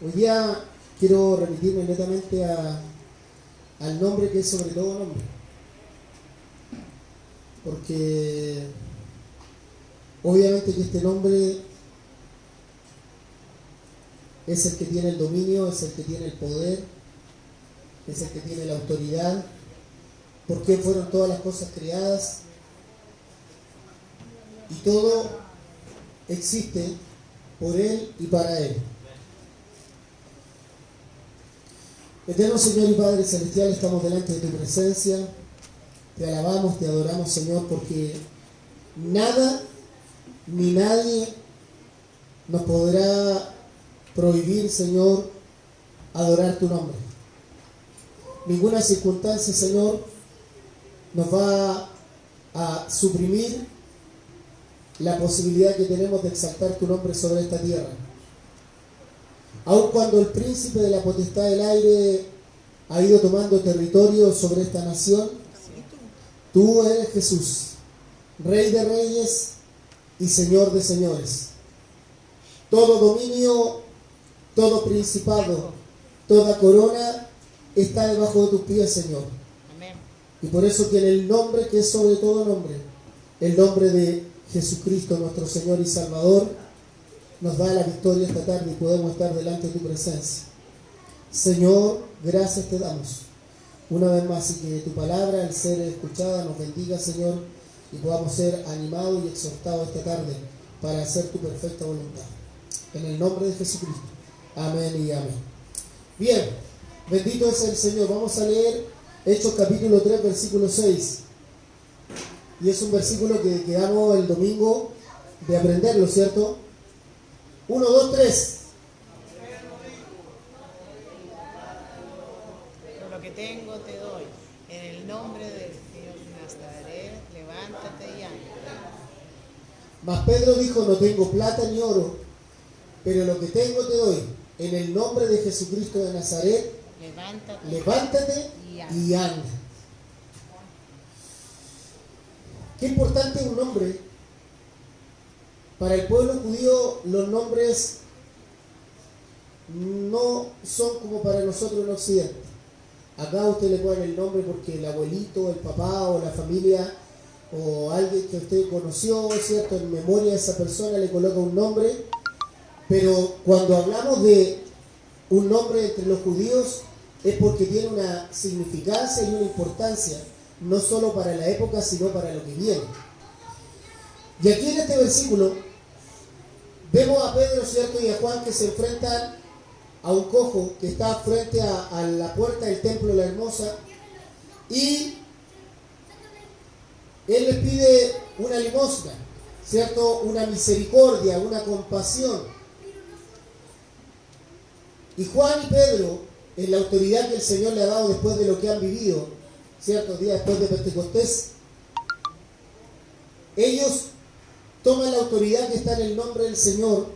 Hoy día quiero remitirme netamente al nombre que es sobre todo nombre. Porque obviamente que este nombre es el que tiene el dominio, es el que tiene el poder, es el que tiene la autoridad. ¿Por qué fueron todas las cosas creadas? Y todo existe por Él y para Él. Eterno Señor y Padre Celestial, estamos delante de tu presencia. Te alabamos, te adoramos, Señor, porque nada ni nadie nos podrá prohibir, Señor, adorar tu nombre. Ninguna circunstancia, Señor, nos va a suprimir la posibilidad que tenemos de exaltar tu nombre sobre esta tierra. Aun cuando el príncipe de la potestad del aire ha ido tomando territorio sobre esta nación, tú eres Jesús, Rey de reyes y Señor de señores. Todo dominio, todo principado, toda corona está debajo de tus pies, Señor. Amén. Y por eso que en el nombre que es sobre todo nombre, el nombre de Jesucristo, nuestro Señor y Salvador, nos da la victoria esta tarde y podemos estar delante de tu presencia. Señor, gracias te damos una vez más y que tu palabra, al ser escuchada, nos bendiga, Señor, y podamos ser animados y exhortados esta tarde para hacer tu perfecta voluntad. En el nombre de Jesucristo. Amén y amén. Bien, bendito es el Señor. Vamos a leer Hechos capítulo 3, versículo 6. Y es un versículo que quedamos el domingo de aprenderlo, ¿cierto? 1, 2, 3. Pero lo que tengo te doy. En el nombre del Señor Nazaret, levántate y anda. Mas Pedro dijo: no tengo plata ni oro, pero lo que tengo te doy. En el nombre de Jesucristo de Nazaret, levántate y anda. Qué importante es un nombre. Para el pueblo judío los nombres no son como para nosotros en Occidente. Acá usted le pone el nombre porque el abuelito, el papá o la familia o alguien que usted conoció, ¿cierto? En memoria de esa persona le coloca un nombre. Pero cuando hablamos de un nombre entre los judíos es porque tiene una significancia y una importancia, no solo para la época, sino para lo que viene. Y aquí en este versículo vemos a Pedro, ¿cierto? Y a Juan que se enfrentan a un cojo que está frente a la puerta del templo de la Hermosa, y él les pide una limosna, ¿cierto? Una misericordia, una compasión. Y Juan y Pedro, en la autoridad que el Señor le ha dado después de lo que han vivido, ¿cierto? Días después de Pentecostés, ellos toman la autoridad que está en el nombre del Señor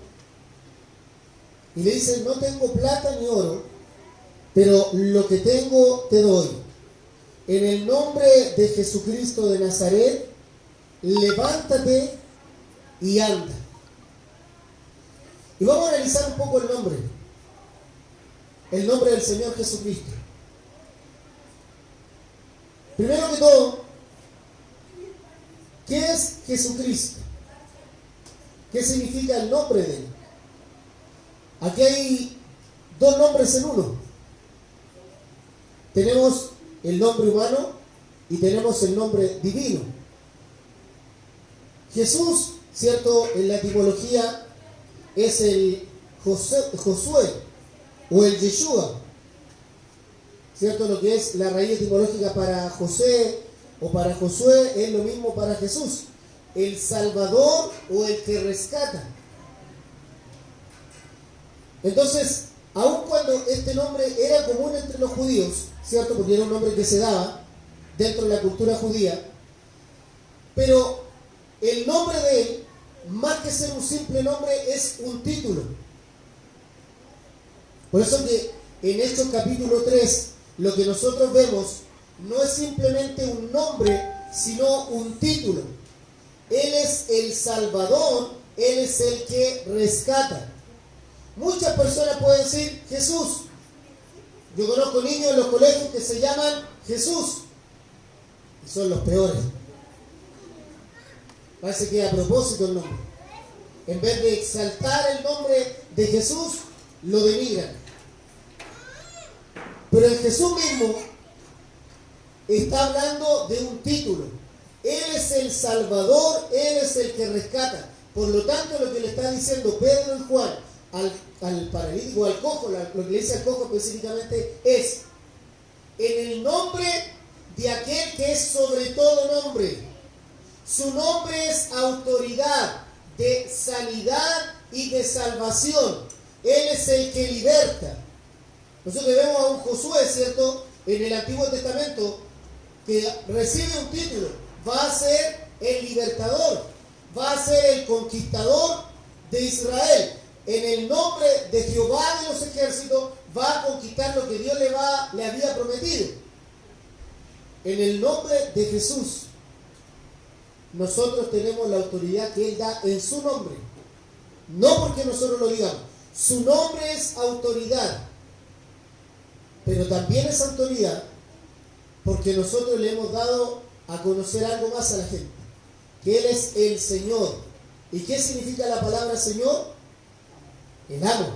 y le dicen: no tengo plata ni oro, pero lo que tengo te doy. En el nombre de Jesucristo de Nazaret, levántate y anda. Y vamos a analizar un poco el nombre del Señor Jesucristo. Primero que todo, ¿qué es Jesucristo? ¿Qué significa el nombre de Él? Aquí hay dos nombres en uno. Tenemos el nombre humano y tenemos el nombre divino. Jesús, ¿cierto? En la etimología es el Josué o el Yeshua, ¿cierto? Lo que es la raíz etimológica para José o para Josué es lo mismo para Jesús: el Salvador o el que rescata. Entonces, aun cuando este nombre era común entre los judíos, ¿cierto? Porque era un nombre que se daba dentro de la cultura judía, pero el nombre de él, más que ser un simple nombre, es un título. Por eso que en Hechos capítulo 3, lo que nosotros vemos no es simplemente un nombre, sino un título. Él es el Salvador, Él es el que rescata. Muchas personas pueden decir Jesús. Yo conozco niños en los colegios que se llaman Jesús y son los peores. Parece que a propósito el nombre. En vez de exaltar el nombre de Jesús, lo denigran. Pero en Jesús mismo está hablando de un título. Él es el Salvador, Él es el que rescata. Por lo tanto, lo que le está diciendo Pedro y Juan al paralítico, al cojo, lo que le dice al cojo específicamente es: en el nombre de aquel que es sobre todo nombre. Su nombre es autoridad de sanidad y de salvación. Él es el que liberta. Nosotros vemos a un Josué, ¿cierto?, en el Antiguo Testamento, que recibe un título. Va a ser el libertador, va a ser el conquistador de Israel. En el nombre de Jehová de los ejércitos va a conquistar lo que Dios le había prometido. En el nombre de Jesús, nosotros tenemos la autoridad que Él da en su nombre. No porque nosotros lo digamos. Su nombre es autoridad. Pero también es autoridad porque nosotros le hemos dado a conocer algo más a la gente. Que Él es el Señor. ¿Y qué significa la palabra Señor? El amo,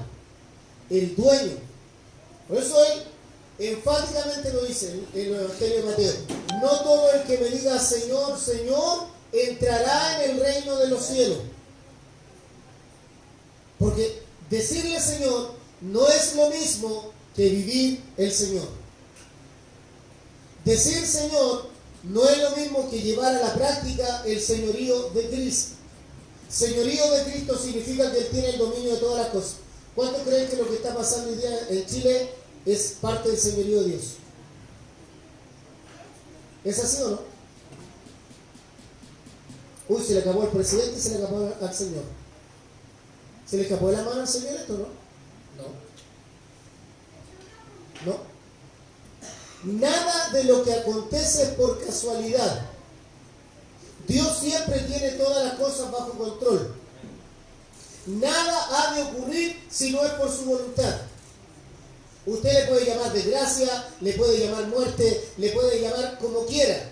el dueño. Por eso Él enfáticamente lo dice en el Evangelio de Mateo: no todo el que me diga Señor, Señor, entrará en el reino de los cielos. Porque decirle Señor no es lo mismo que vivir el Señor. Decir Señor no es lo mismo que llevar a la práctica el señorío de Cristo. Señorío de Cristo significa que Él tiene el dominio de todas las cosas. ¿Cuántos creen que lo que está pasando hoy día en Chile es parte del señorío de Dios? ¿Es así o no? Uy, se le acabó al presidente y se le acabó al Señor. ¿Se le escapó de la mano al Señor esto, no? No. Nada de lo que acontece es por casualidad. Dios siempre tiene todas las cosas bajo control. Nada ha de ocurrir si no es por su voluntad. Usted le puede llamar desgracia, le puede llamar muerte, le puede llamar como quiera.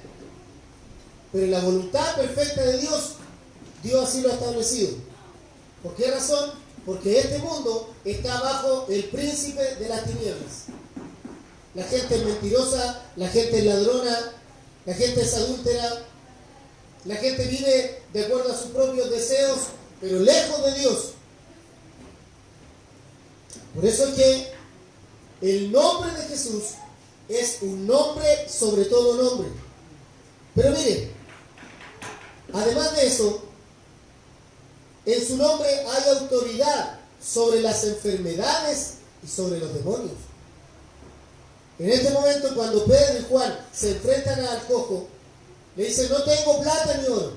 Pero la voluntad perfecta de Dios, Dios así lo ha establecido. ¿Por qué razón? Porque este mundo está bajo el príncipe de las tinieblas. La gente es mentirosa, la gente es ladrona, la gente es adúltera, la gente vive de acuerdo a sus propios deseos, pero lejos de Dios. Por eso es que el nombre de Jesús es un nombre sobre todo nombre. Pero mire, además de eso, en su nombre hay autoridad sobre las enfermedades y sobre los demonios. En este momento, cuando Pedro y Juan se enfrentan al cojo, le dicen: no tengo plata ni oro,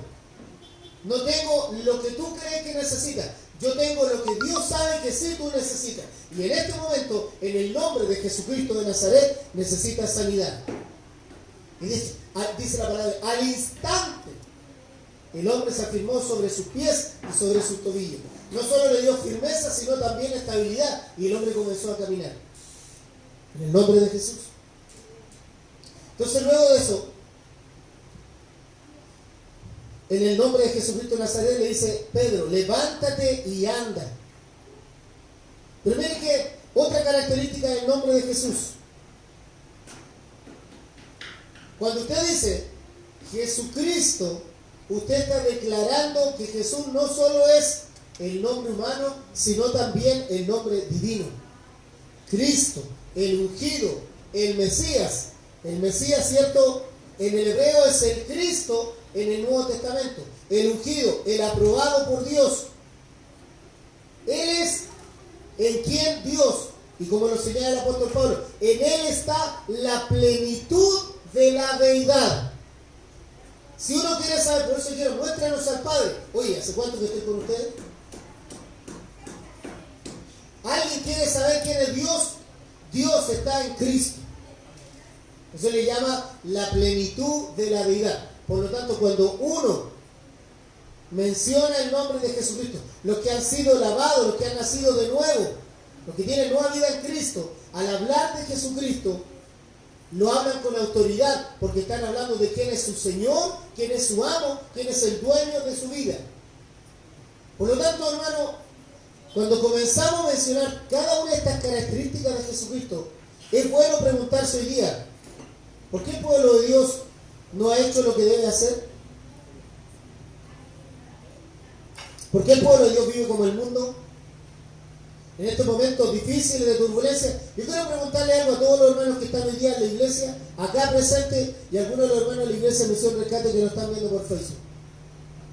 no tengo lo que tú crees que necesitas, yo tengo lo que Dios sabe que sí tú necesitas. Y en este momento, en el nombre de Jesucristo de Nazaret, necesitas sanidad. Y dice la palabra: al instante el hombre se afirmó sobre sus pies y sobre sus tobillos. No solo le dio firmeza, sino también estabilidad, y el hombre comenzó a caminar. En el nombre de Jesús. Entonces, luego de eso, en el nombre de Jesucristo de Nazaret, le dice: Pedro, levántate y anda. Pero miren que otra característica del nombre de Jesús. Cuando usted dice Jesucristo, usted está declarando que Jesús no solo es el nombre humano, sino también el nombre divino. Cristo, el ungido, el Mesías. El Mesías, ¿cierto? En el hebreo es el Cristo en el Nuevo Testamento. El ungido, el aprobado por Dios. Él es en quien Dios, y como lo señala el apóstol Pablo, en Él está la plenitud de la deidad. Si uno quiere saber, por eso quiero, muéstranos al Padre. Oye, ¿hace cuánto que estoy con ustedes? ¿Alguien quiere saber quién es Dios? Dios está en Cristo. Eso le llama la plenitud de la deidad. Por lo tanto, cuando uno menciona el nombre de Jesucristo, los que han sido lavados, los que han nacido de nuevo, los que tienen nueva vida en Cristo, al hablar de Jesucristo, lo hablan con autoridad, porque están hablando de quién es su Señor, quién es su amo, quién es el dueño de su vida. Por lo tanto, hermano, cuando comenzamos a mencionar cada una de estas características de Jesucristo, es bueno preguntarse hoy día, ¿por qué el pueblo de Dios no ha hecho lo que debe hacer? ¿Por qué el pueblo de Dios vive como el mundo? En estos momentos difíciles de turbulencia, yo quiero preguntarle algo a todos los hermanos que están hoy día en la iglesia, acá presentes, y algunos de los hermanos de la iglesia Misión Rescate que nos están viendo por Facebook.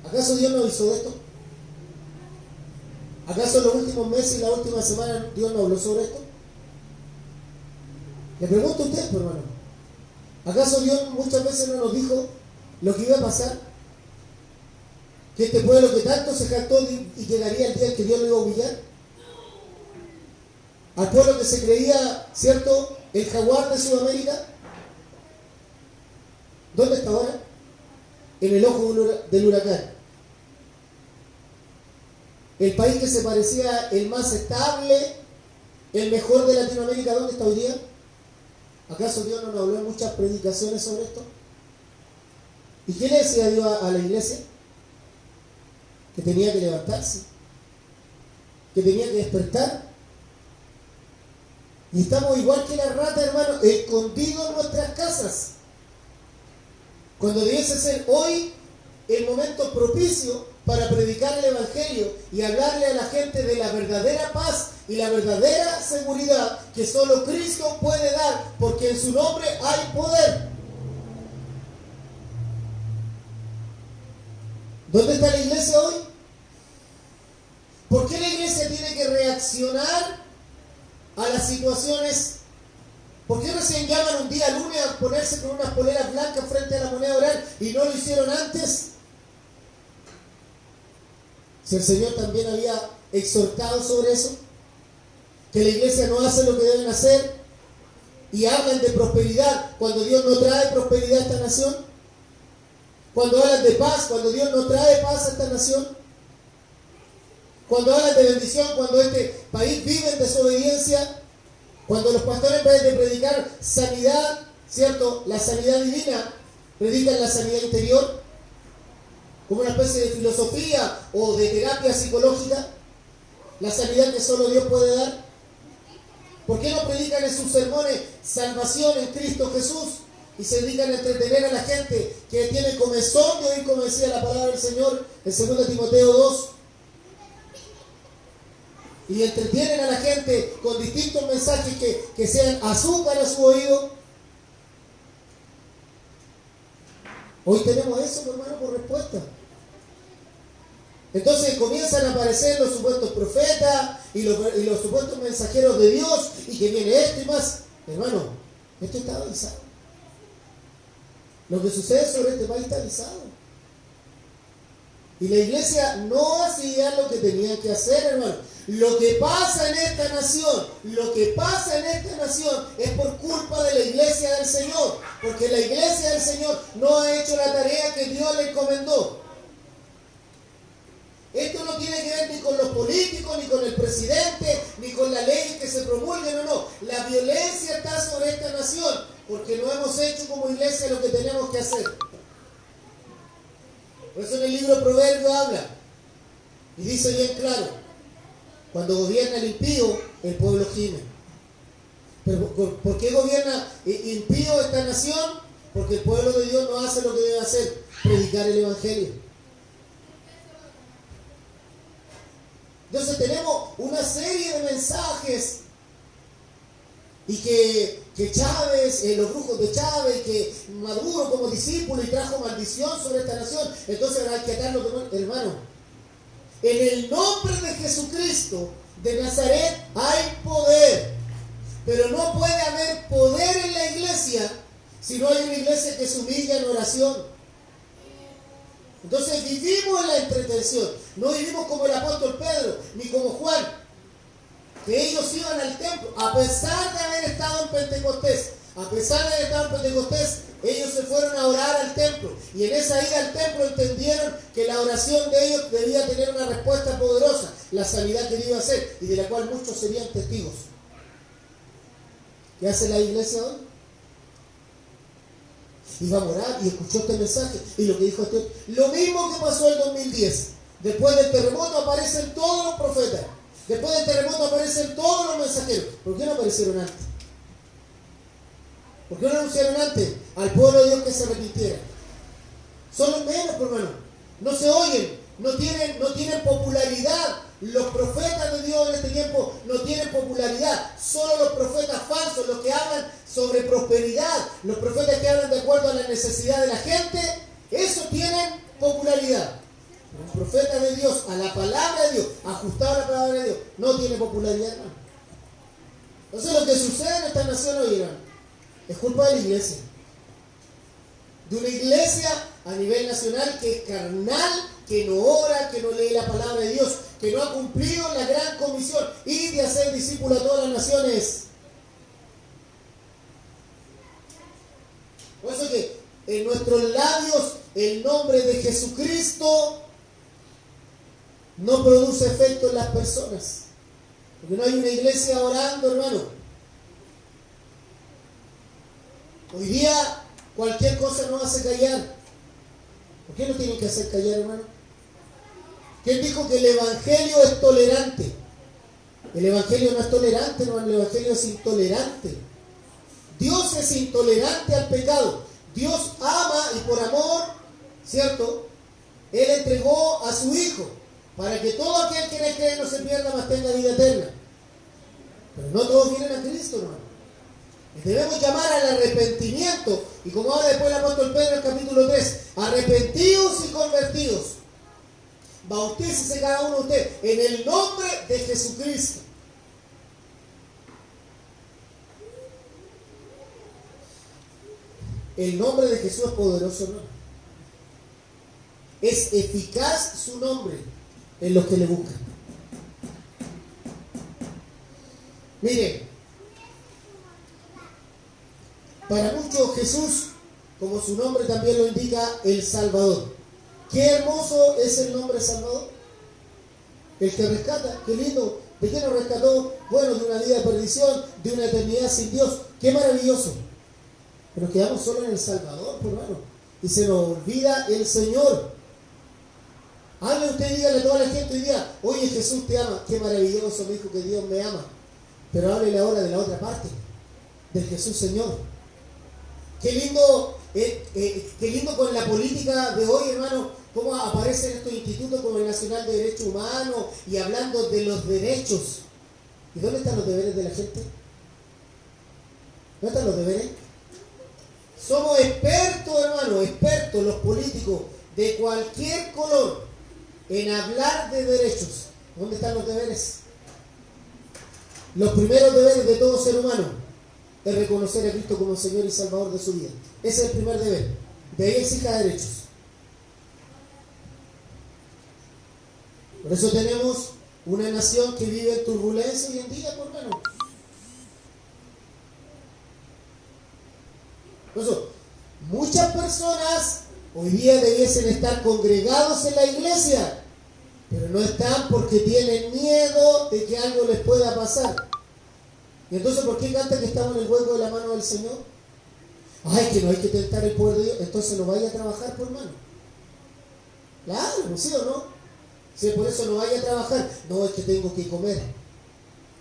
¿Acaso Dios nos avisó de esto? ¿Acaso en los últimos meses y la última semana Dios nos habló sobre esto? Le pregunto a usted, pues, hermano, ¿acaso Dios muchas veces no nos dijo lo que iba a pasar? Que este pueblo que tanto se jactó y llegaría el día en que Dios lo iba a humillar. Al pueblo que se creía, ¿cierto?, el jaguar de Sudamérica. ¿Dónde está ahora? En el ojo del huracán. El país que se parecía el más estable, el mejor de Latinoamérica, ¿dónde está hoy día? ¿Acaso Dios no nos habló en muchas predicaciones sobre esto? ¿Y qué le decía Dios a la iglesia? Que tenía que levantarse, que tenía que despertar. Y estamos igual que la rata, hermano, escondidos en nuestras casas. Cuando debiese ser hoy el momento propicio para predicar el Evangelio y hablarle a la gente de la verdadera paz y la verdadera seguridad que solo Cristo puede dar, porque en su nombre hay poder. ¿Dónde está la iglesia hoy? ¿Por qué la iglesia tiene que reaccionar a las situaciones? ¿Por qué recién llaman un día lunes a ponerse con unas poleras blancas frente a la moneda oral y no lo hicieron antes? Si el Señor también había exhortado sobre eso, que la iglesia no hace lo que deben hacer y hablan de prosperidad cuando Dios no trae prosperidad a esta nación, cuando hablan de paz cuando Dios no trae paz a esta nación, cuando hablan de bendición cuando este país vive en desobediencia, cuando los pastores en vez de predicar sanidad, ¿cierto?, la sanidad divina, predican la sanidad interior como una especie de filosofía o de terapia psicológica, la sanidad que solo Dios puede dar. ¿Por qué no predican en sus sermones salvación en Cristo Jesús y se dedican a entretener a la gente que tiene comezón de oír, como decía la palabra del Señor en 2 Timoteo 2? Y entretienen a la gente con distintos mensajes que sean azúcar a su oído. Hoy tenemos eso, hermano, por respuesta. Entonces comienzan a aparecer los supuestos profetas y los supuestos mensajeros de Dios, y que viene esto y más. Hermano, esto está avisado. Lo que sucede sobre este país está avisado. Y la iglesia no hacía lo que tenían que hacer, hermano. Lo que pasa en esta nación, es por culpa de la iglesia del Señor. Porque la iglesia del Señor no ha hecho la tarea que Dios le encomendó. Esto no tiene que ver ni con los políticos, ni con el presidente, ni con la ley que se promulguen, no. La violencia está sobre esta nación, porque no hemos hecho como iglesia lo que tenemos que hacer. Por eso en el libro de Proverbios habla, y dice bien claro, cuando gobierna el impío, el pueblo gime. Pero ¿por qué gobierna impío esta nación? Porque el pueblo de Dios no hace lo que debe hacer, predicar el Evangelio. Entonces tenemos una serie de mensajes, y que Chávez, los brujos de Chávez, que Maduro como discípulo y trajo maldición sobre esta nación. Entonces hay que atarlo, hermano. En el nombre de Jesucristo de Nazaret hay poder, pero no puede haber poder en la iglesia si no hay una iglesia que se humilla en oración. Entonces vivimos en la entretención, no vivimos como el apóstol Pedro, ni como Juan, que ellos iban al templo, a pesar de haber estado en Pentecostés, ellos se fueron a orar al templo, Y en esa ida al templo entendieron que la oración de ellos debía tener una respuesta poderosa, la sanidad que iba a hacer y de la cual muchos serían testigos. ¿Qué hace la iglesia hoy? Iba a orar y escuchó este mensaje y lo que dijo este, lo mismo que pasó en 2010. Después del terremoto aparecen todos los profetas. Después del terremoto aparecen todos los mensajeros. ¿Por qué no aparecieron antes? ¿Por qué no anunciaron antes al pueblo de Dios que se arrepintiera? Son los menos, hermano. No se oyen, no tienen popularidad. Los profetas de Dios en este tiempo no tienen popularidad. Solo los profetas falsos, los que hablan sobre prosperidad, los profetas que hablan de acuerdo a la necesidad de la gente, esos tienen popularidad. Los profetas de Dios, a la palabra de Dios, ajustado a la palabra de Dios, no tiene popularidad, hermano. Entonces lo que sucede en esta nación hoy, hermano, es culpa de la iglesia. De una iglesia a nivel nacional que es carnal, que no ora, que no lee la palabra de Dios, que no ha cumplido la gran comisión y de hacer discípulos a todas las naciones. Por eso que en nuestros labios el nombre de Jesucristo no produce efecto en las personas. Porque no hay una iglesia orando, hermano. Hoy día cualquier cosa nos hace callar. ¿Por qué no tienen que hacer callar, hermano? ¿Quién dijo que el evangelio es tolerante? El evangelio no es tolerante, hermano, el evangelio es intolerante. Dios es intolerante al pecado. Dios ama y por amor, ¿cierto? Él entregó a su Hijo para que todo aquel que en él cree no se pierda, mas tenga vida eterna. Pero no todos vienen a Cristo, hermano. Debemos llamar al arrepentimiento. Y como habla después el apóstol Pedro en el capítulo 3, arrepentidos y convertidos. Bautícese cada uno de ustedes en el nombre de Jesucristo. El nombre de Jesús es poderoso, hermano. Es eficaz su nombre en los que le buscan. Mire, para muchos Jesús, como su nombre también lo indica, el Salvador. Qué hermoso es el nombre Salvador. El que rescata, qué lindo. ¿De qué nos rescató? Bueno, de una vida de perdición, de una eternidad sin Dios. Qué maravilloso. Pero quedamos solo en el Salvador, hermano. Y se nos olvida el Señor. Hable usted y dígale a toda la gente hoy día, oye, Jesús te ama. Qué maravilloso, me dijo que Dios me ama. Pero háblele ahora de la otra parte, del Jesús Señor. Qué lindo con la política de hoy, hermano, cómo aparecen estos institutos como el Nacional de Derechos Humanos y hablando de los derechos. ¿Y dónde están los deberes de la gente? ¿Dónde están los deberes? Somos expertos, hermano, expertos los políticos de cualquier color en hablar de derechos. ¿Dónde están los deberes? Los primeros deberes de todo ser humano es reconocer a Cristo como Señor y Salvador de su vida. Ese es el primer deber. De ahí exija derechos. Por eso tenemos una nación que vive en turbulencia hoy en día, por menos. Por eso, muchas personas hoy día debiesen estar congregados en la iglesia, pero no están porque tienen miedo de que algo les pueda pasar. Y entonces, ¿por qué cantan que estamos en el hueco de la mano del Señor? Ay, que no hay que tentar el poder de Dios. Entonces no vaya a trabajar, por hermano. Claro, ¿sí o no? Si por eso no vaya a trabajar, no, es que tengo que comer.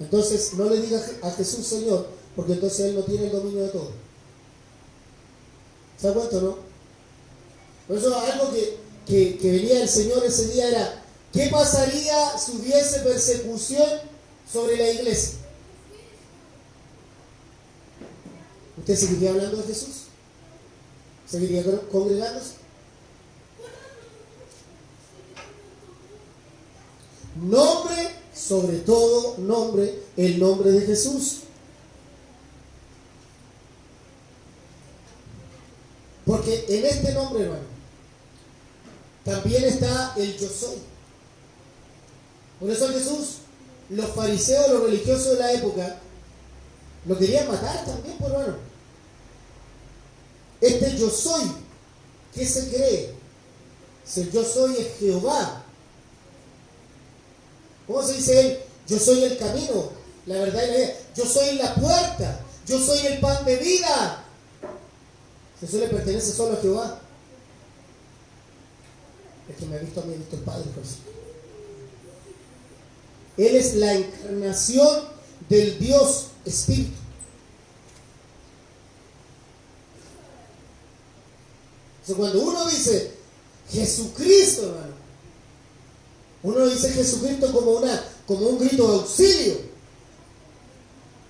Entonces no le diga a Jesús Señor, porque entonces Él no tiene el dominio de todo. ¿Se da cuenta o no? Por eso algo que venía el Señor ese día era, ¿qué pasaría si hubiese persecución sobre la iglesia? ¿Usted seguiría hablando de Jesús? ¿Seguiría congregándose? Nombre, sobre todo nombre, el nombre de Jesús. Porque en este nombre, hermano, también está el yo soy. Por eso Jesús, los fariseos, los religiosos de la época, lo querían matar también, por hermano. Este yo soy ¿Qué se cree? Si el yo soy es Jehová. ¿Cómo se dice él? Yo soy el camino, la verdad y la vida. Yo soy la puerta. Yo soy el pan de vida. Eso le pertenece solo a Jehová. El que me ha visto a mí, ha visto el Padre. Pues. Él es la encarnación del Dios Espíritu. Entonces, cuando uno dice Jesucristo, hermano, uno dice Jesucristo como un grito de auxilio.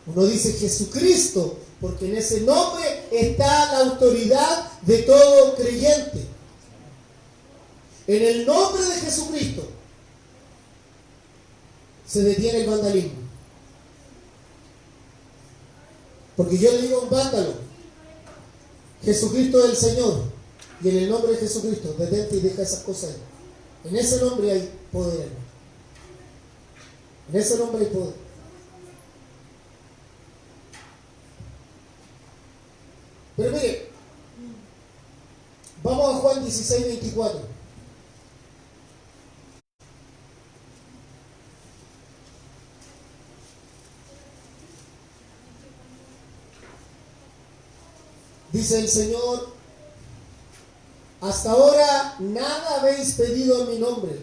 Uno dice Jesucristo porque en ese nombre está la autoridad de todo creyente. En el nombre de Jesucristo se detiene el vandalismo. Porque yo le digo a un vándalo, Jesucristo es el Señor, y en el nombre de Jesucristo, detente y deja esas cosas ahí. En ese nombre hay poder. En ese nombre hay poder. Pero mire, vamos a Juan 16, 24. Dice el Señor, hasta ahora nada habéis pedido en mi nombre.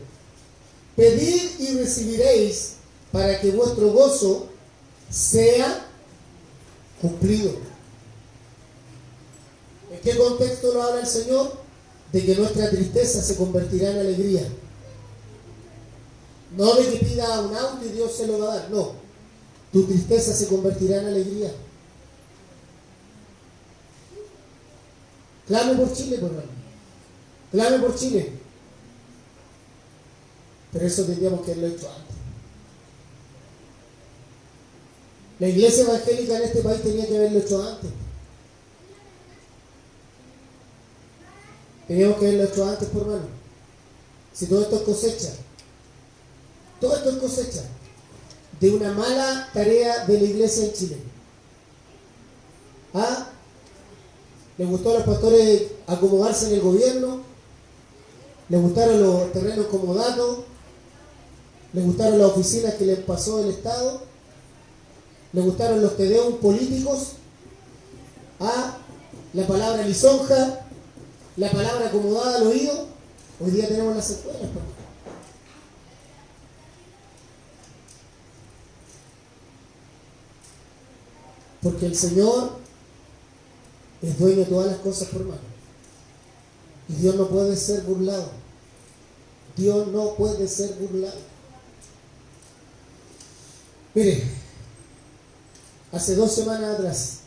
Pedid y recibiréis para que vuestro gozo sea cumplido. ¿En qué contexto lo habla el Señor? De que nuestra tristeza se convertirá en alegría. No de que pida un auto y Dios se lo va a dar. No. Tu tristeza se convertirá en alegría. Clame por Chile, por hermano. Clame por Chile. Pero eso tendríamos que haberlo hecho antes. La iglesia evangélica en este país tenía que haberlo hecho antes. Teníamos que haberlo hecho antes, por hermano. Si todo esto es cosecha. Todo esto es cosecha de una mala tarea de la iglesia en Chile. ¿Ah? ¿Les gustó a los pastores acomodarse en el gobierno? ¿Les gustaron los terrenos comodatos? ¿Les gustaron las oficinas que les pasó el Estado? ¿Les gustaron los tedeos políticos? ¿Ah? La palabra lisonja, la palabra acomodada al oído. Hoy día tenemos las escuelas, pues. Porque el Señor es dueño de todas las cosas, por hermano. Y Dios no puede ser burlado. Dios no puede ser burlado. Mire, hace 2 semanas atrás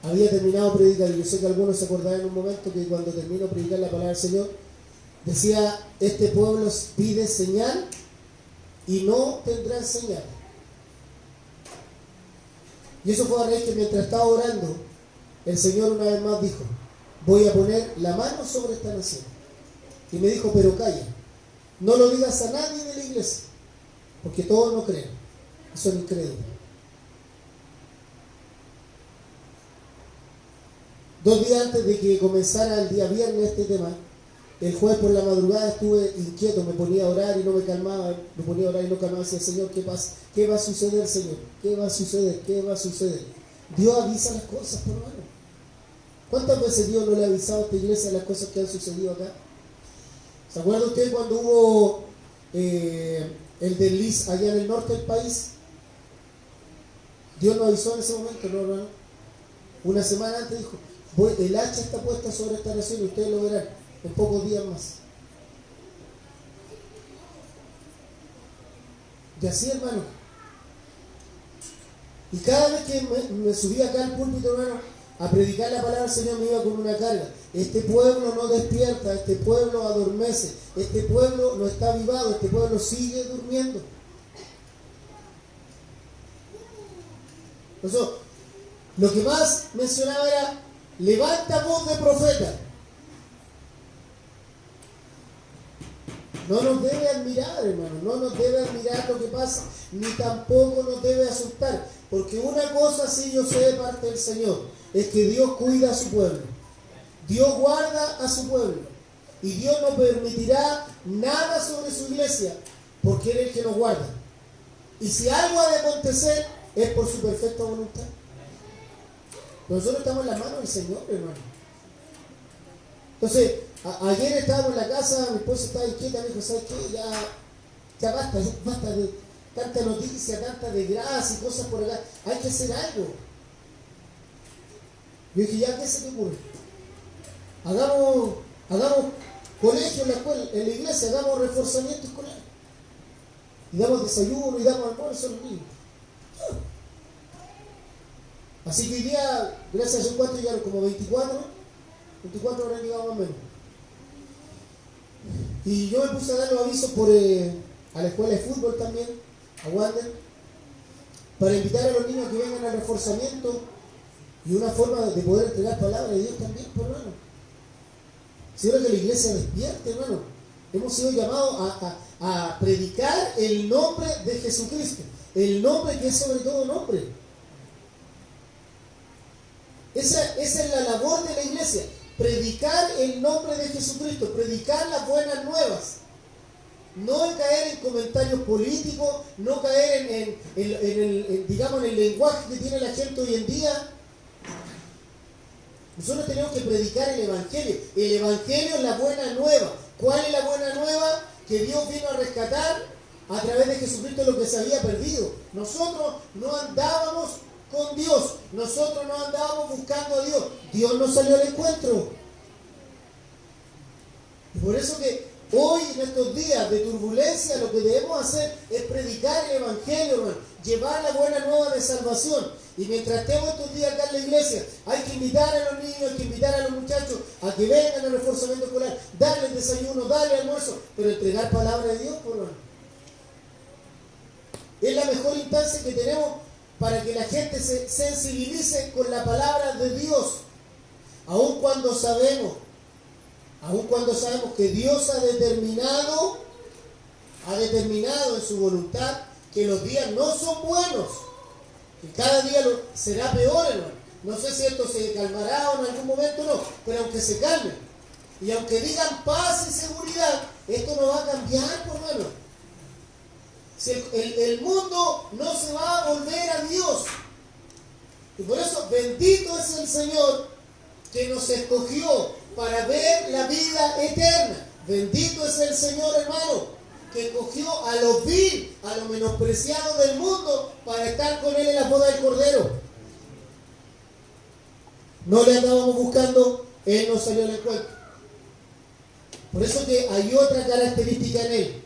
había terminado de predicar, y yo sé que algunos se acordarán en un momento que cuando termino de predicar la palabra del Señor, decía, este pueblo pide señal y no tendrán señal. Y eso fue a raíz que mientras estaba orando, el Señor una vez más dijo, voy a poner la mano sobre esta nación. Y me dijo, pero calla, no lo digas a nadie de la iglesia, porque todos no creen, son incrédulos. 2 días antes de que comenzara el día viernes este tema, el jueves por la madrugada estuve inquieto, me ponía a orar y no me calmaba, me ponía a orar y no calmaba, decía, Señor, ¿qué pasa? ¿Qué va a suceder, Señor? ¿Qué va a suceder? ¿Qué va a suceder? Dios avisa las cosas, por hermano. ¿Cuántas veces Dios no le ha avisado a esta iglesia las cosas que han sucedido acá? ¿Se acuerda usted cuando hubo el desliz allá en el norte del país? Dios nos avisó en ese momento, ¿no, hermano? Una semana antes dijo, el hacha está puesta sobre esta nación y ustedes lo verán en pocos días más. Y así, hermano. Y cada vez que me subía acá al púlpito, hermano, a predicar la palabra del Señor, me iba con una carga. Este pueblo no despierta, este pueblo adormece, este pueblo no está avivado, este pueblo sigue durmiendo. Por eso, lo que más mencionaba era, levanta voz de profeta. No nos debe admirar, hermano, no nos debe admirar lo que pasa, ni tampoco nos debe asustar, porque una cosa sí yo sé de parte del Señor, es que Dios cuida a su pueblo. Dios guarda a su pueblo y Dios no permitirá nada sobre su iglesia porque Él es el que nos guarda. Y si algo ha de acontecer es por su perfecta voluntad. Nosotros estamos en las manos del Señor, hermano. Entonces, ayer estábamos en la casa, mi esposa estaba inquieta, me dijo, ¿sabes qué? Ya basta de tanta noticia, tanta desgracia y cosas por acá. Hay que hacer algo. Yo dije, ¿ya qué se te ocurre? Hagamos colegio en la iglesia, hagamos reforzamiento escolar. Y damos desayuno y damos almuerzo a los niños. Así que hoy día, gracias a Dios, ¿cuántos llegaron? Como 24, ¿no? 24 habrán llegado más o menos. Y yo me puse a dar los avisos a la escuela de fútbol también, a Wander, para invitar a los niños a que vengan al reforzamiento y una forma de poder entregar palabra de Dios también, pues, hermano. Si ahora que la iglesia despierte, hermano, hemos sido llamados a predicar el nombre de Jesucristo, el nombre que es sobre todo nombre. Esa es la labor de la iglesia, predicar el nombre de Jesucristo, predicar las buenas nuevas. No caer en comentarios políticos, no caer en el lenguaje que tiene la gente hoy en día. Nosotros tenemos que predicar el Evangelio. El Evangelio es la buena nueva. ¿Cuál es la buena nueva? Que Dios vino a rescatar a través de Jesucristo lo que se había perdido. Nosotros no andábamos con Dios, nosotros no andábamos buscando a Dios. Dios nos salió al encuentro. Y por eso que hoy, en estos días de turbulencia, lo que debemos hacer es predicar el Evangelio, hermano, llevar la buena nueva de salvación. Y mientras estemos estos días acá en la iglesia, hay que invitar a los niños, hay que invitar a los muchachos a que vengan al reforzamiento escolar, darles desayuno, darles almuerzo, pero entregar palabra de Dios, por hermano. Es la mejor instancia que tenemos para que la gente se sensibilice con la palabra de Dios, aun cuando sabemos que Dios ha determinado en su voluntad que los días no son buenos, que cada día será peor, hermano. No sé si esto se calmará o en algún momento no, pero aunque se calme, y aunque digan paz y seguridad, esto no va a cambiar, hermano. Si el mundo no se va a volver a Dios. Y por eso, bendito es el Señor que nos escogió para ver la vida eterna. Bendito es el Señor, hermano, que escogió a lo vil, a lo menospreciado del mundo, para estar con Él en la boda del Cordero. No le andábamos buscando, Él nos salió al encuentro. Por eso que hay otra característica en Él.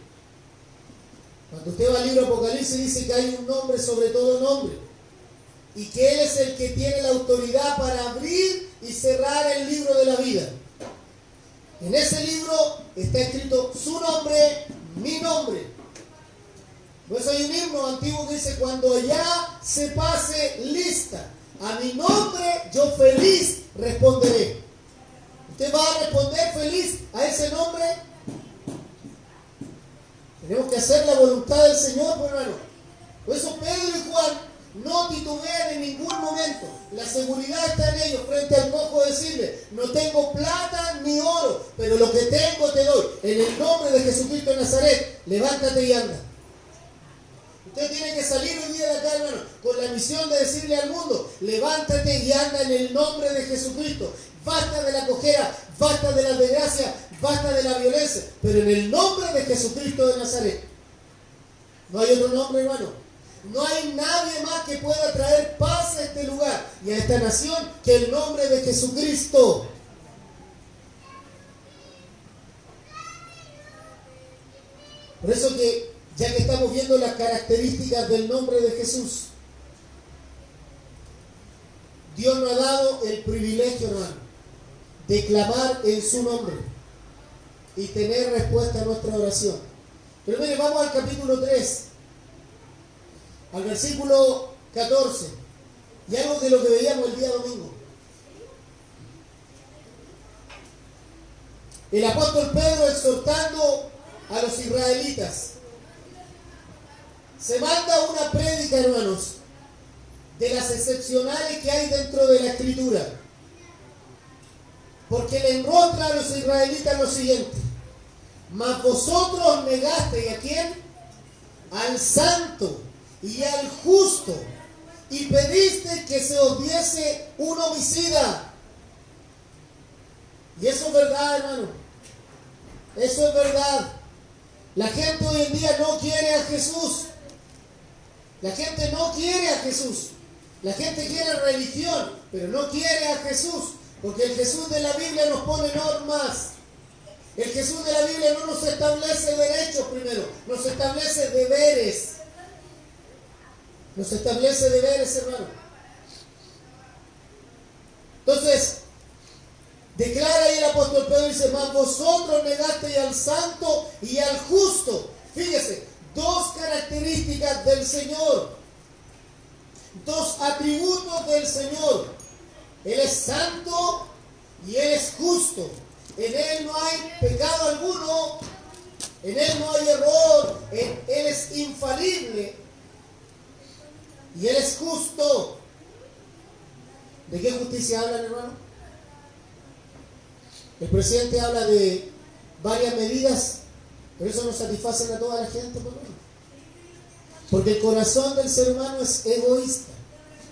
Cuando usted va al libro Apocalipsis, dice que hay un nombre sobre todo nombre, y que Él es el que tiene la autoridad para abrir y cerrar el libro de la vida. En ese libro está escrito su nombre, mi nombre. Por eso hay un himno antiguo que dice: cuando ya se pase lista, a mi nombre yo feliz responderé. ¿Usted va a responder feliz a ese nombre? Tenemos que hacer la voluntad del Señor, pues, hermano. Por eso Pedro y Juan no titubean en ningún momento. La seguridad está en ellos frente al cojo, decirle: no tengo plata ni oro, pero lo que tengo te doy. En el nombre de Jesucristo de Nazaret, levántate y anda. Usted tiene que salir hoy día de acá, hermano, con la misión de decirle al mundo: levántate y anda en el nombre de Jesucristo. Basta de la cojera, basta de la desgracia, basta de la violencia, pero en el nombre de Jesucristo de Nazaret. No hay otro nombre, hermano. No hay nadie más que pueda traer paz a este lugar y a esta nación que el nombre de Jesucristo. Por eso que, ya que estamos viendo las características del nombre de Jesús, Dios nos ha dado el privilegio, hermano, de clamar en su nombre y tener respuesta a nuestra oración. Pero mire, vamos al capítulo 3, al versículo 14, y algo de lo que veíamos el día domingo. El apóstol Pedro, exhortando a los israelitas, se manda una prédica, hermanos, de las excepcionales que hay dentro de la Escritura. Porque le enrostra a los israelitas lo siguiente: mas vosotros negasteis ¿a quién? Al santo y al justo, y pediste que se os diese un homicida. Y eso es verdad, hermano. Eso es verdad. La gente hoy en día no quiere a Jesús. La gente no quiere a Jesús. La gente quiere religión, pero no quiere a Jesús. Porque el Jesús de la Biblia nos pone normas. El Jesús de la Biblia no nos establece derechos primero, nos establece deberes. Nos establece deberes, hermano. Entonces, declara ahí el apóstol Pedro y dice: mas vosotros negasteis al santo y al justo. Fíjese, dos características del Señor, dos atributos del Señor. Él es santo y Él es justo. En Él no hay pecado alguno, en Él no hay error, Él es infalible y Él es justo. ¿De qué justicia hablan, hermano? El presidente habla de varias medidas, pero eso no satisface a toda la gente, por menos. Porque el corazón del ser humano es egoísta.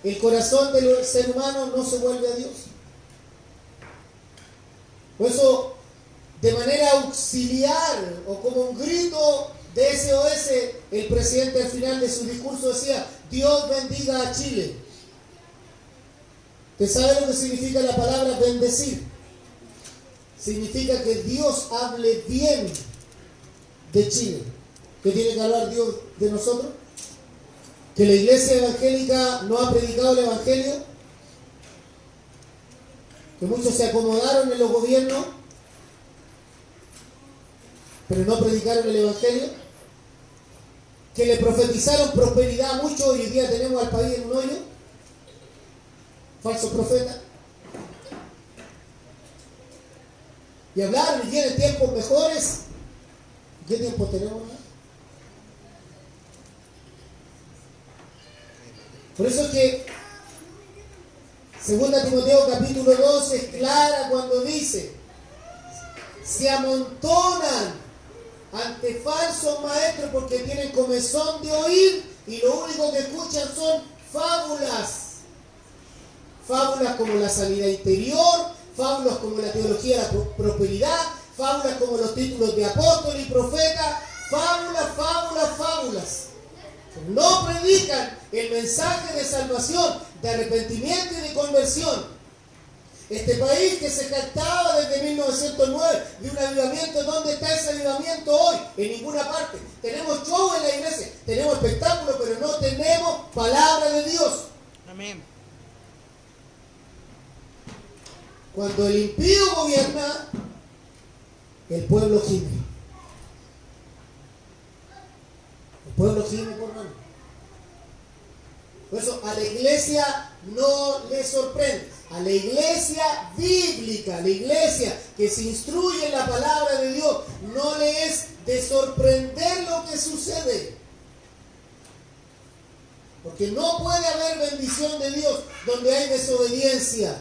El corazón del ser humano no se vuelve a Dios. Por eso, de manera auxiliar o como un grito de SOS, el presidente al final de su discurso decía: Dios bendiga a Chile. ¿Usted sabe lo que significa la palabra bendecir? Significa que Dios hable bien de Chile. ¿Qué tiene que hablar Dios de nosotros? ¿Que la iglesia evangélica no ha predicado el evangelio? ¿Que muchos se acomodaron en los gobiernos pero no predicaron el evangelio? ¿Que le profetizaron prosperidad a muchos y hoy día tenemos al país en un hoyo? Falsos profetas. Y hablaron y vienen tiempos mejores. ¿Qué tiempos tenemos? Por eso es que 2 Timoteo capítulo 2 es clara cuando dice: se amontonan ante falsos maestros porque tienen comezón de oír y lo único que escuchan son fábulas. Fábulas como la sanidad interior, fábulas como la teología de la prosperidad, fábulas como los títulos de apóstol y profeta, fábulas, fábulas, fábulas. No predican el mensaje de salvación, de arrepentimiento y de conversión. Este país que se jactaba desde 1909 de un avivamiento, ¿dónde está ese avivamiento hoy? En ninguna parte. Tenemos show en la iglesia, tenemos espectáculos, pero no tenemos palabra de Dios. Amén. Cuando el impío gobierna, el pueblo gime. El pueblo gime, por mano. Por eso a la iglesia no le sorprende. A la iglesia bíblica, la iglesia que se instruye en la palabra de Dios, no le es de sorprender lo que sucede. Porque no puede haber bendición de Dios donde hay desobediencia.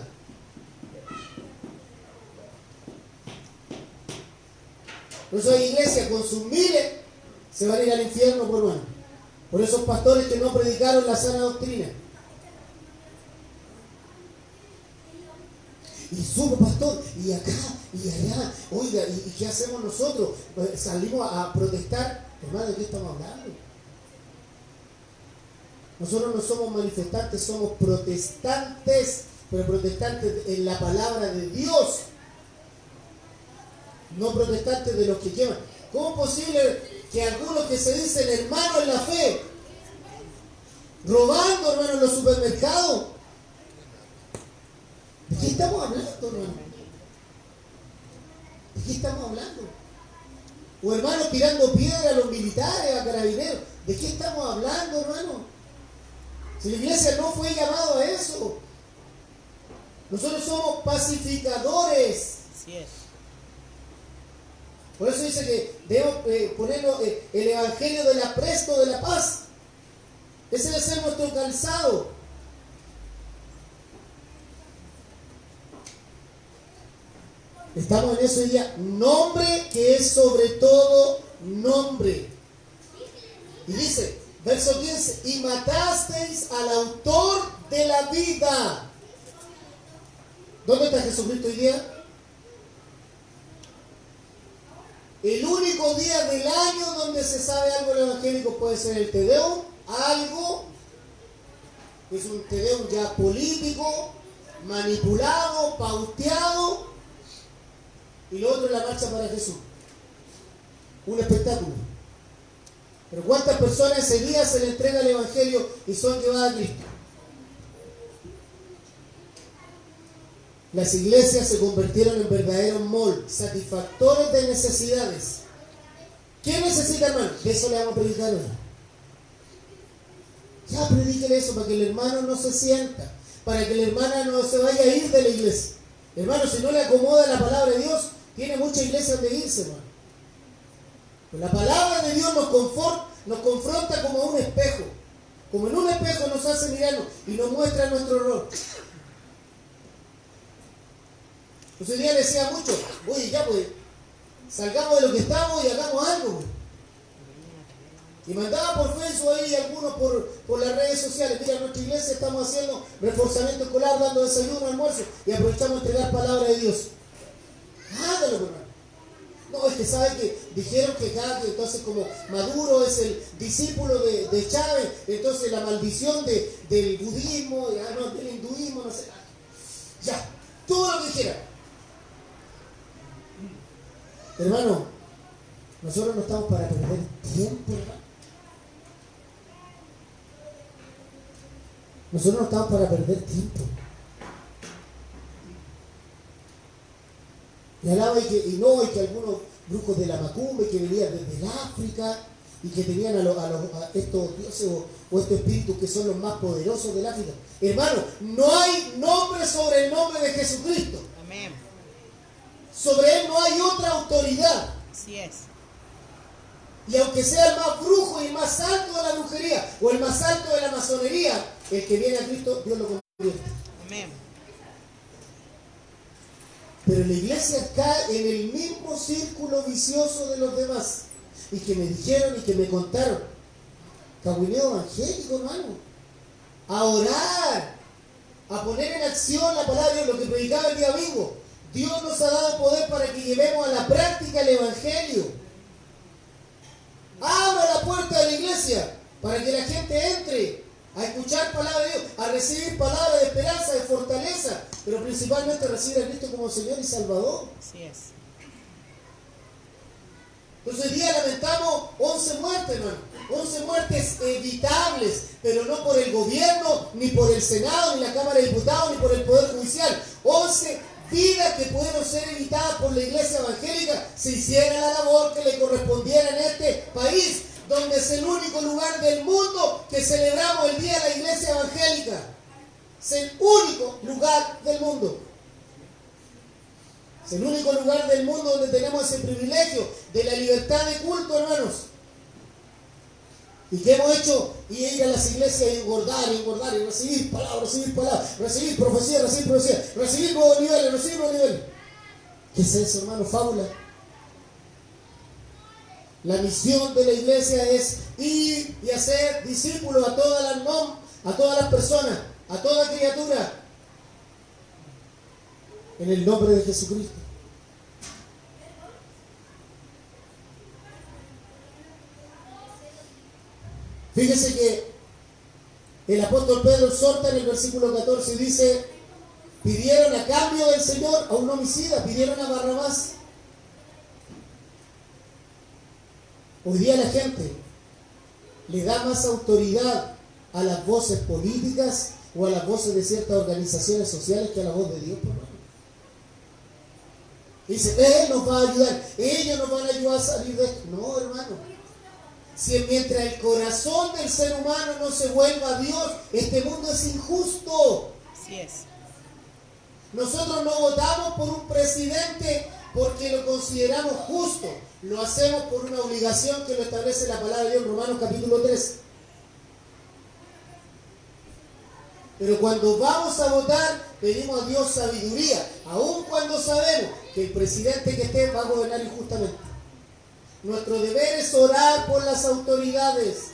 Por eso hay iglesias con sus miles se van a ir al infierno por mano. Por esos pastores que no predicaron la sana doctrina. Y subo, pastor, y acá, y allá, oiga, ¿y qué hacemos nosotros? Pues salimos a protestar. Hermano, ¿de qué estamos hablando? Nosotros no somos manifestantes, somos protestantes, pero protestantes en la palabra de Dios. No protestantes de los que queman. ¿Cómo es posible que algunos que se dicen hermanos en la fe, robando, hermano, en los supermercados? ¿De qué estamos hablando, hermano? ¿De qué estamos hablando? O hermanos tirando piedra a los militares, a carabineros. ¿De qué estamos hablando, hermano? Si la iglesia no fue llamado a eso. Nosotros somos pacificadores. Así es. Por eso dice que debemos ponerlo el evangelio del apresto de la paz. Ese debe ser nuestro calzado. Estamos en eso hoy día. Nombre que es sobre todo nombre. Y dice, verso 15, y matasteis al autor de la vida. ¿Dónde está Jesucristo hoy día? El único día del año donde se sabe algo del evangélico puede ser el Te Deum, algo, es un Te Deum ya político, manipulado, pauteado, y lo otro es la marcha para Jesús. Un espectáculo. Pero ¿cuántas personas ese día se le entrega el evangelio y son llevadas a Cristo? Las iglesias se convirtieron en verdaderos mall, satisfactores de necesidades. ¿Qué necesita, hermano? De eso le vamos a predicar hoy. Ya predíquele eso para que el hermano no se sienta, para que la hermana no se vaya a ir de la iglesia. Hermano, si no le acomoda la palabra de Dios, tiene mucha iglesia donde irse, hermano. Pero la palabra de Dios nos confronta como a un espejo. Como en un espejo nos hace mirarnos y nos muestra nuestro error. Entonces hoy día le decía mucho, oye, ya pues, salgamos de lo que estamos y hagamos algo. Pues. Y mandaba por Facebook ahí algunos por las redes sociales. Mira, en nuestra iglesia estamos haciendo reforzamiento escolar, dando desayuno, almuerzo, y aprovechamos de entregar palabra de Dios. Hágalo, hermano. No, es que saben que dijeron que entonces como Maduro es el discípulo de Chávez, entonces la maldición del budismo, del hinduismo, no sé. Ya, todo lo que quiera. Hermano, nosotros no estamos para perder tiempo, hermano. Nosotros no estamos para perder tiempo. Y hablaba y que algunos brujos de la macumba que venían desde el África y que tenían a estos dioses o estos espíritus que son los más poderosos del África. Hermano, no hay nombre sobre el nombre de Jesucristo. Amén. Sobre él no hay otra autoridad. Así es. Y aunque sea el más brujo y el más alto de la brujería o el más alto de la masonería, el que viene a Cristo, Dios lo convierte. Amén. Pero la iglesia cae en el mismo círculo vicioso de los demás. Y que me dijeron y que me contaron. Cahuineo evangélico, hermano. A orar. A poner en acción la palabra de Dios, lo que predicaba el día domingo. Dios nos ha dado poder para que llevemos a la práctica el evangelio. Abra la puerta de la iglesia para que la gente entre a escuchar palabra de Dios, a recibir palabra de esperanza, de fortaleza, pero principalmente a recibir a Cristo como Señor y Salvador. Así es. Entonces hoy día lamentamos 11 muertes, hermano. 11 muertes evitables, pero no por el gobierno, ni por el Senado, ni la Cámara de Diputados, ni por el Poder Judicial. 11 vidas que pudieron ser evitadas por la iglesia evangélica si hiciera la labor que le correspondiera en este país, donde es el único lugar del mundo que celebramos el día de la iglesia evangélica. Es el único lugar del mundo. Es el único lugar del mundo donde tenemos ese privilegio de la libertad de culto, hermanos. ¿Y qué hemos hecho? Y ir a las iglesias y engordar, y recibir palabras, recibir profecía, recibir nuevos niveles. ¿Qué es eso, hermano? Fábula. La misión de la iglesia es ir y hacer discípulos a todas las personas, a toda criatura, en el nombre de Jesucristo. Fíjese que el apóstol Pedro exhorta en el versículo 14 y dice: pidieron a cambio del Señor a un homicida, pidieron a Barrabás. Hoy día la gente le da más autoridad a las voces políticas o a las voces de ciertas organizaciones sociales que a la voz de Dios, por favor. Dice, Él nos va a ayudar, ellos nos van a ayudar a salir de esto. No, hermano. Si mientras el corazón del ser humano no se vuelva a Dios, este mundo es injusto. Así es. Nosotros no votamos por un presidente porque lo consideramos justo. Lo hacemos por una obligación que lo establece la palabra de Dios en Romanos capítulo 3. Pero cuando vamos a votar, pedimos a Dios sabiduría, aun cuando sabemos que el presidente que esté va a gobernar injustamente. Nuestro deber es orar por las autoridades.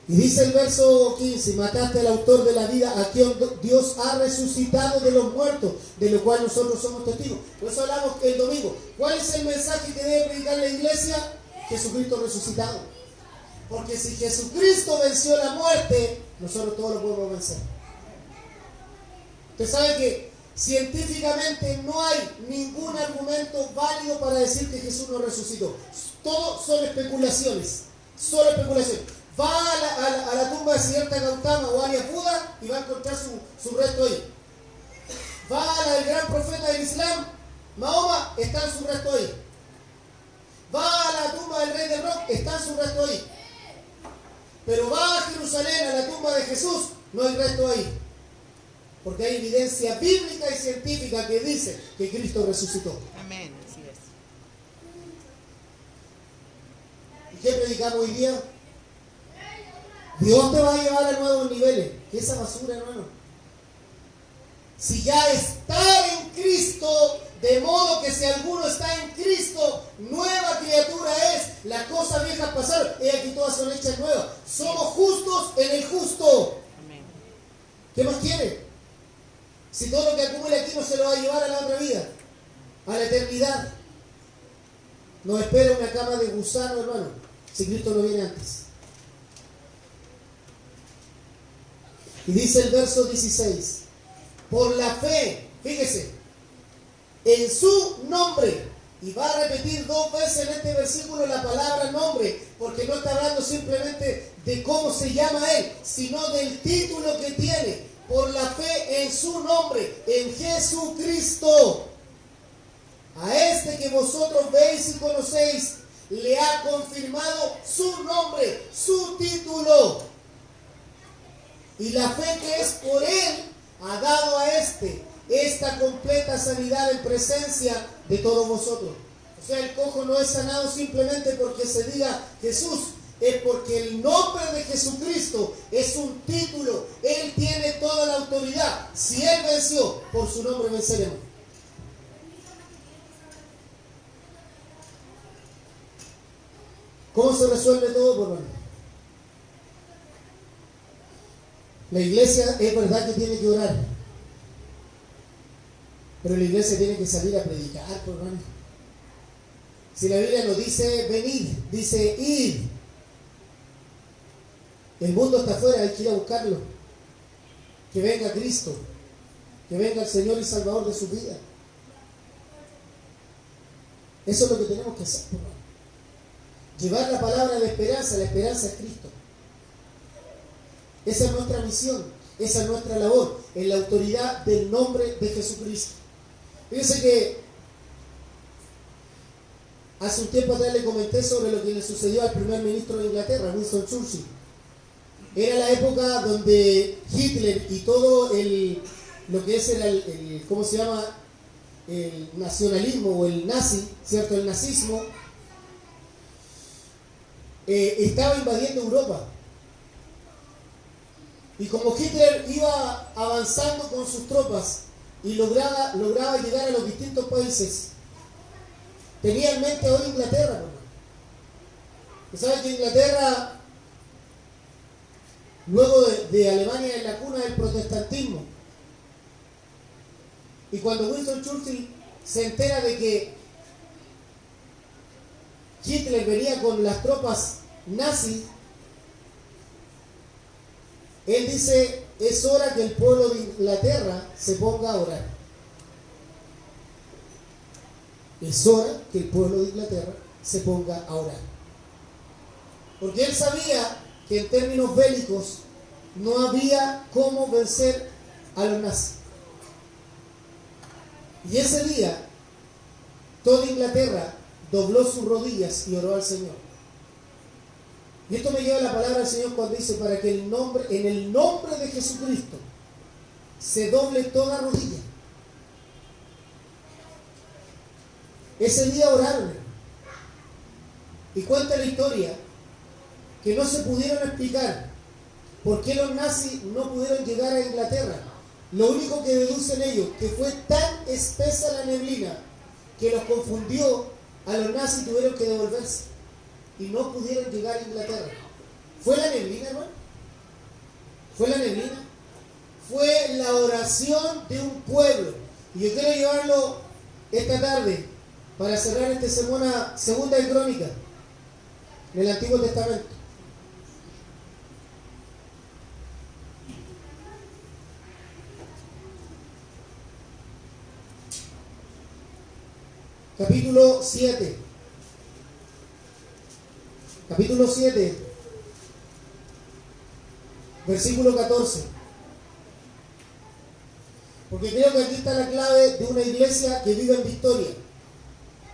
Y dice el verso 15, mataste al autor de la vida, a quien Dios ha resucitado de los muertos, de lo cual nosotros somos testigos. Por eso hablamos el domingo. ¿Cuál es el mensaje que debe predicar la iglesia? Jesucristo resucitado. Porque si Jesucristo venció la muerte, nosotros todos lo podemos vencer. Usted sabe que científicamente no hay ningún argumento válido para decir que Jesús no resucitó. Todo son especulaciones. Solo especulaciones. Va a la tumba de Siddhartha Gautama o alias Buda y va a encontrar su resto ahí. Va a la del gran profeta del Islam, Mahoma, están sus restos ahí. Va a la tumba del rey del rock, están sus restos ahí. Pero va a Jerusalén, a la tumba de Jesús, no hay resto ahí. Porque hay evidencia bíblica y científica que dice que Cristo resucitó. Amén, así es. ¿Y qué predicamos hoy día? Dios te va a llevar a nuevos niveles. ¿Qué es esa basura, hermano? Si ya estar en Cristo, de modo que si alguno está en Cristo, nueva criatura es. Las cosas viejas pasaron, y aquí todas son hechas nuevas. Somos justos en el justo. Amén. ¿Qué más quiere? Si todo lo que acumule aquí no se lo va a llevar a la otra vida, a la eternidad. Nos espera una cama de gusano, hermano, si Cristo no viene antes. Y dice el verso 16, por la fe, fíjese, en su nombre, y va a repetir 2 veces en este versículo la palabra nombre, porque no está hablando simplemente de cómo se llama él, sino del título que tiene, por la fe en su nombre, en Jesucristo. A este que vosotros veis y conocéis, le ha confirmado su nombre, su título. Y la fe que es por él ha dado a esta completa sanidad en presencia de todos vosotros. O sea, el cojo no es sanado simplemente porque se diga Jesús, es porque el nombre de Jesucristo es un título. Él tiene toda la autoridad. Si él venció, por su nombre venceremos. ¿Cómo se resuelve todo, por favor? La iglesia es verdad que tiene que orar, pero la iglesia tiene que salir a predicar, por hermano. Si la Biblia no dice venid, dice id. El mundo está afuera, hay que ir a buscarlo. Que venga Cristo, que venga el Señor y Salvador de su vida. Eso es lo que tenemos que hacer, por hermano. Llevar la palabra de esperanza, la esperanza es Cristo. Esa es nuestra misión, esa es nuestra labor, en la autoridad del nombre de Jesucristo. Fíjense que hace un tiempo atrás le comenté sobre lo que le sucedió al primer ministro de Inglaterra, Winston Churchill. Era la época donde Hitler y todo lo que es ¿cómo se llama? El nacionalismo o el nazi, ¿cierto? El nazismo estaba invadiendo Europa. Y como Hitler iba avanzando con sus tropas y lograba llegar a los distintos países, tenía en mente hoy Inglaterra. ¿Saben que Inglaterra, luego de Alemania, es la cuna del protestantismo? Y cuando Winston Churchill se entera de que Hitler venía con las tropas nazis, él dice, es hora que el pueblo de Inglaterra se ponga a orar. Es hora que el pueblo de Inglaterra se ponga a orar. Porque él sabía que en términos bélicos no había cómo vencer a los nazis. Y ese día, toda Inglaterra dobló sus rodillas y oró al Señor. Y esto me lleva a la palabra del Señor cuando dice, para que en el nombre de Jesucristo se doble toda rodilla. Ese día oraron. Y cuenta la historia que no se pudieron explicar por qué los nazis no pudieron llegar a Inglaterra. Lo único que deducen ellos, que fue tan espesa la neblina que los confundió a los nazis y tuvieron que devolverse. Y no pudieron llegar a Inglaterra. ¿Fue la neblina, hermano? ¿Fue la neblina? Fue la oración de un pueblo. Y yo quiero llevarlo esta tarde para cerrar esta semana segunda de Crónica en el Antiguo Testamento. Capítulo 7. Capítulo 7. Versículo 14. Porque creo que aquí está la clave de una iglesia que vive en victoria.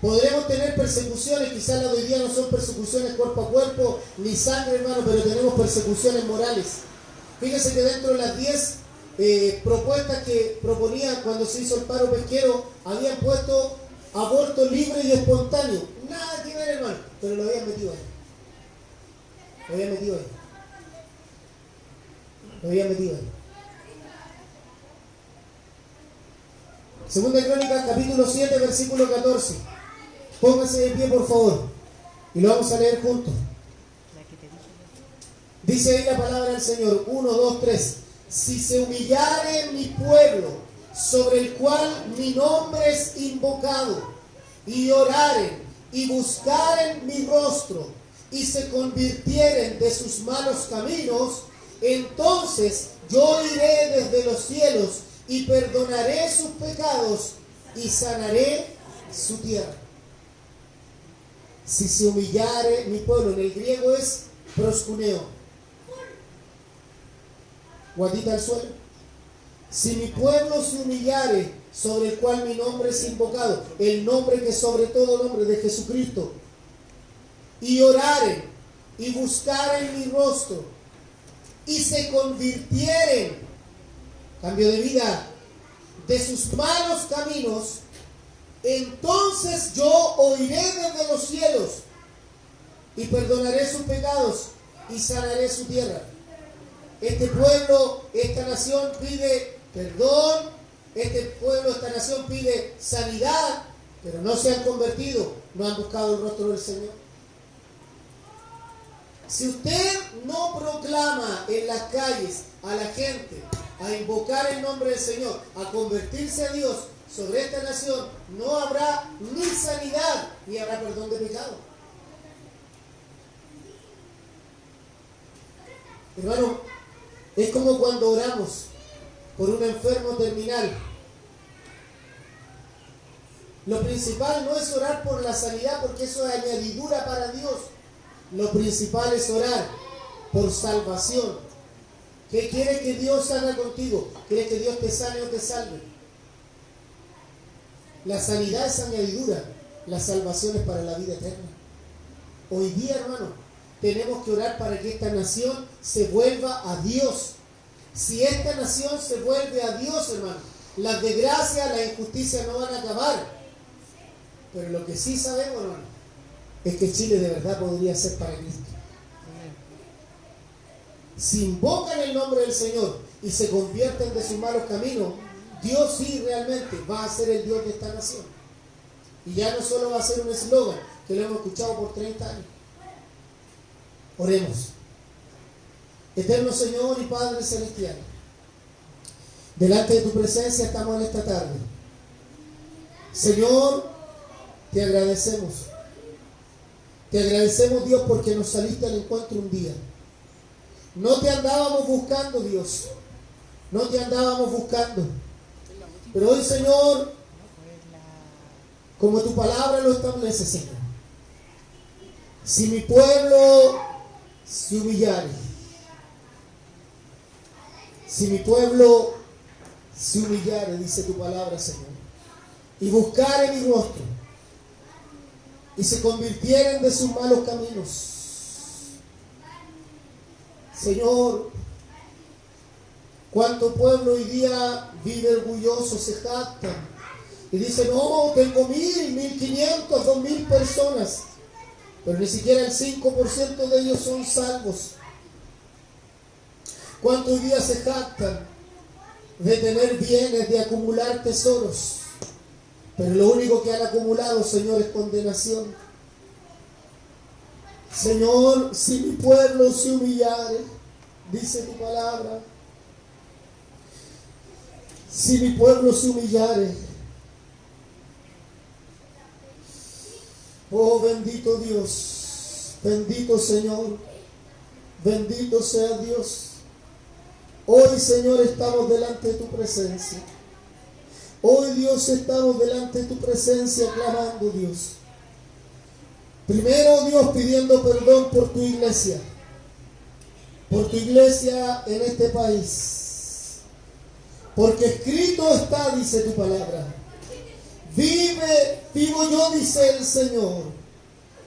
Podremos tener persecuciones, quizás las de hoy día no son persecuciones cuerpo a cuerpo, ni sangre, hermano, pero tenemos persecuciones morales. Fíjese que dentro de las 10 propuestas que proponían cuando se hizo el paro pesquero, habían puesto aborto libre y espontáneo. Nada que ver, hermano, pero lo habían metido ahí. Lo habían metido ahí. Lo habían metido ahí. Segunda Crónica, capítulo 7, versículo 14. Póngase de pie, por favor, y lo vamos a leer juntos. Dice ahí la palabra del Señor, 1, 2, 3. Si se humillare mi pueblo, sobre el cual mi nombre es invocado, y oraren, y buscaren mi rostro, y se convirtieren de sus malos caminos, entonces yo iré desde los cielos, y perdonaré sus pecados, y sanaré su tierra. Si se humillare mi pueblo, en el griego es proskuneo, guatita al suelo. Si mi pueblo se humillare, sobre el cual mi nombre es invocado, el nombre que sobre todo nombre de Jesucristo, y oraren, y buscaren mi rostro, y se convirtieren, cambio de vida, de sus malos caminos, entonces yo oiré desde los cielos y perdonaré sus pecados y sanaré su tierra. Este pueblo, esta nación pide perdón, este pueblo, esta nación pide sanidad, pero no se han convertido, no han buscado el rostro del Señor. Si usted no proclama en las calles a la gente a invocar el nombre del Señor, a convertirse a Dios sobre esta nación, no habrá ni sanidad, ni habrá perdón de pecado. Hermano, es como cuando oramos por un enfermo terminal. Lo principal no es orar por la sanidad, porque eso es añadidura para Dios. Lo principal es orar por salvación. ¿Qué quieres que Dios haga contigo? ¿Quieres que Dios te sane o te salve? La sanidad es añadidura, la salvación es para la vida eterna. Hoy día, hermano, tenemos que orar para que esta nación se vuelva a Dios. Si esta nación se vuelve a Dios, hermano, las desgracias, las injusticias no van a acabar. Pero lo que sí sabemos, hermano, es que Chile de verdad podría ser para Cristo. Si invocan el nombre del Señor y se convierten de sus malos caminos, Dios sí realmente va a ser el Dios de esta nación. Y ya no solo va a ser un eslogan que lo hemos escuchado por 30 años. Oremos. Eterno Señor y Padre Celestial, delante de tu presencia estamos en esta tarde. Señor, te agradecemos. Te agradecemos, Dios, porque nos saliste al encuentro un día. No te andábamos buscando, Dios. No te andábamos buscando. Pero hoy, Señor, como tu palabra lo establece, Señor, si mi pueblo se humillare, si mi pueblo se humillare, dice tu palabra, Señor, y buscare mi rostro, y se convirtieren de sus malos caminos, Señor, cuánto pueblo hoy día vive orgulloso, se jacta y dice, no, tengo 1,000, 1,500, 2,000 personas. pero ni siquiera el 5% de ellos son salvos. ¿Cuántos hoy día se jactan de tener bienes, de acumular tesoros? Pero lo único que han acumulado, Señor, es condenación. Señor, si mi pueblo se humillare, dice tu palabra, si mi pueblo se humillare, oh bendito Dios, bendito Señor, bendito sea Dios. Hoy, Señor, estamos delante de tu presencia. Hoy, Dios, estamos delante de tu presencia clamando, Dios. Primero, Dios, pidiendo perdón por tu iglesia en este país. Porque escrito está, dice tu palabra. Vivo yo, dice el Señor,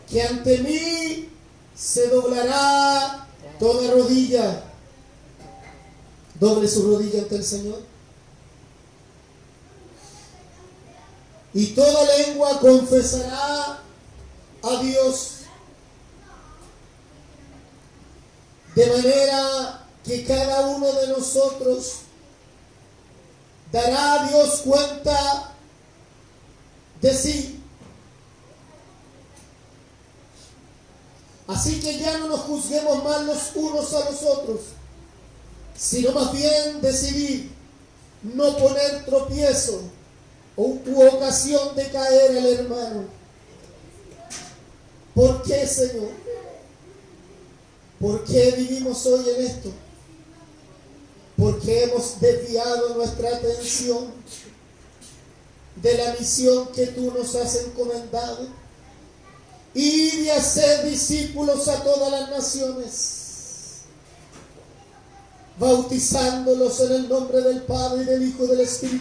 que ante mí se doblará toda rodilla. Doble su rodilla ante el Señor. Y toda lengua confesará a Dios. De manera que cada uno de nosotros dará a Dios cuenta de sí. Así que ya no nos juzguemos más los unos a los otros, sino más bien decidir no poner tropiezo u ocasión de caer al hermano. ¿Por qué, Señor? ¿Por qué vivimos hoy en esto? Porque hemos desviado nuestra atención de la misión que tú nos has encomendado, ir y hacer discípulos a todas las naciones, bautizándolos en el nombre del Padre, y del Hijo y del Espíritu